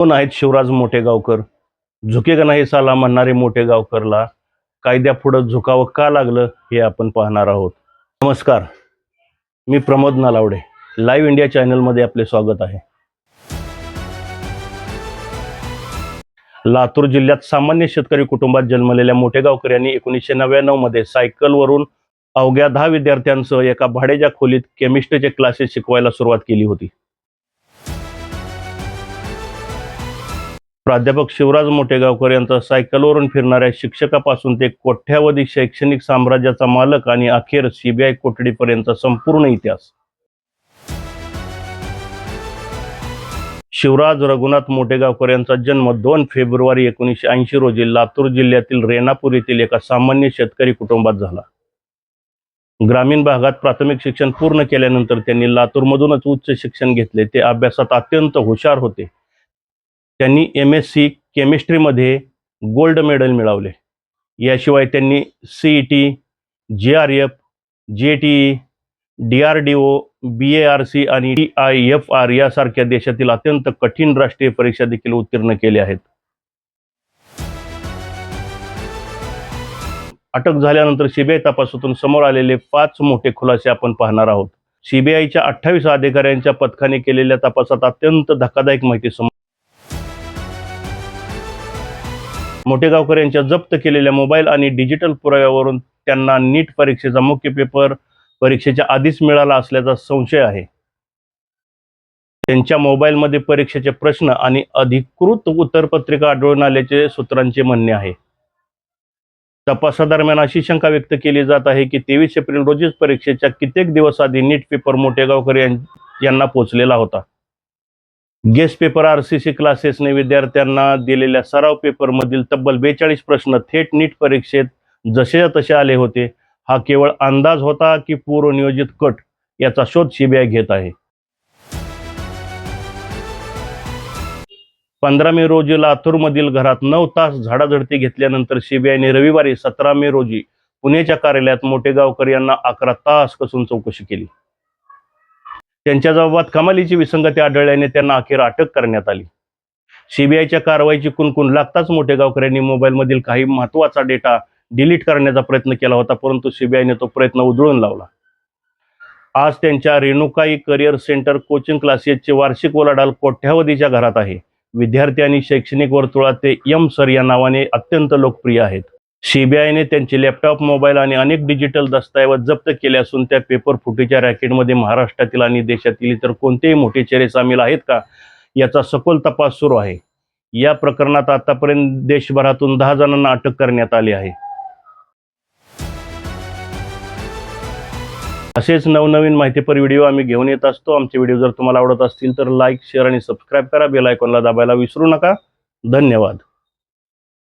कोण आहेत शिवराज मोठेगावकर? झुकेगा नाही साला म्हणणारे मोठेगावकरला कायद्यापुढं झुकावं का लागलं हे आपण पाहणार आहोत. नमस्कार, मी प्रमोद नालावडे. लाईव्ह इंडिया चॅनलमध्ये आपले स्वागत आहे. लातूर जिल्ह्यात सामान्य शेतकरी कुटुंबात जन्मलेल्या मोठेगावकर यांनी 1999 मध्ये सायकलवरून अवघ्या 10 विद्यार्थ्यांसह एका भाड्याच्या खोलीत केमिस्ट्रीचे क्लासेस शिकवायला सुरुवात केली होती. प्राध्यापक शिवराज मोठेगावकर यांचा सायकलवरून फिरणाऱ्या शिक्षकापासून ते कोट्यावधी शैक्षणिक साम्राज्याचा मालक आणि अखेर सीबीआय कोठडीपर्यंतचा संपूर्ण इतिहास. शिवराज रघुनाथ मोठेगावकर यांचा जन्म 2 फेब्रुवारी 1980 रोजी लातूर जिल्ह्यातील रेणापूर येथील एका सामान्य शेतकरी कुटुंबात झाला. ग्रामीण भागात प्राथमिक शिक्षण पूर्ण केल्यानंतर त्यांनी लातूरमधूनच उच्च शिक्षण घेतले. ते अभ्यासात अत्यंत हुशार होते. त्यांनी MSc केमिस्ट्रीमध्ये गोल्ड मेडल मिळवले. याशिवाय त्यांनी CET, JRF, JTE, DRDO, BARC आणि TIFR यासारख्या देशातील अत्यंत कठीण राष्ट्रीय परीक्षा देखील उत्तीर्ण केल्या आहेत. अटक झाल्यानंतर सीबीआय तपासातून समोर आलेले 5 मोठे खुलासे आपण पाहणार आहोत. सीबीआयच्या 28 अधिकाऱ्यांच्या पथकाने केलेल्या तपासात अत्यंत धक्कादायक माहिती समोर. मोठेगावकर यांच्या जप्त केलेल्या मोबाईल आणि डिजिटल पुराव्यावरून त्यांना नीट परीक्षेचा मुख्य पेपर परीक्षेच्या आधीच मिळाला असल्याचा संशय आहे. त्यांच्या मोबाईलमध्ये परीक्षेचे प्रश्न आणि अधिकृत उत्तरपत्रिका आढळून आल्याचे सूत्रांचे म्हणणे आहे. तपासादरम्यान अशी शंका व्यक्त केली जात आहे की 23 एप्रिल रोजीच परीक्षेच्या कित्येक दिवस आधी नीट पेपर मोठेगावकर यांना पोहोचलेला होता. गेस्ट पेपर RCC क्लासेसने विद्यार्थ्यांना दिलेल्या सराव पेपरमधील तब्बल 42 प्रश्न थेट नीट परीक्षेत जसे तसे आले होते. हा केवळ अंदाज होता की पूर्वनियोजित कट, याचा शोध सीबीआय घेत आहे. 15 मे रोजी लातूरमधील घरात 9 तास झाडाझडती घेतल्यानंतर सीबीआयने रविवारी 17 मे रोजी पुण्याच्या कार्यालयात मोठेगावकर यांना 11 तास कसून चौकशी केली. त्यांच्या जबाबात कमालीची विसंगती आढळल्याने त्यांना अखेर अटक करण्यात आली. सीबीआयच्या कारवाईची कुणकुण लागताच मोठेगावकर यांनी मोबाईलमधील काही महत्त्वाचा डेटा डिलीट करण्याचा प्रयत्न केला होता, परंतु सीबीआयने तो प्रयत्न उधळून लावला. आज त्यांच्या रेणुकाई करिअर सेंटर कोचिंग क्लासेसचे वार्षिक उलाढाल कोट्यावधीच्या घरात आहे. विद्यार्थी आणि शैक्षणिक वर्तुळात ते M सर या नावाने अत्यंत लोकप्रिय आहेत. सीबीआयने त्यांचे लॅपटॉप, मोबाईल आणि अनेक डिजिटल दस्तऐवज जप्त केले असून त्या पेपर फुटीच्या रॅकेटमध्ये महाराष्ट्रातील आणि देशातील इतर कोणतेही मोठे चेहरे सामील आहेत का याचा सखोल तपास सुरू आहे. या प्रकरणात आतापर्यंत देशभरातून 10 जणांना अटक करण्यात आली आहे. असेच नवनवीन माहितीपर व्हिडिओ आम्ही घेऊन येत असतो. आमचे व्हिडिओ जर तुम्हाला आवडत असतील तर लाईक, शेअर आणि सबस्क्राईब करा. बेल आयकॉनला दाबायला विसरू नका. धन्यवाद.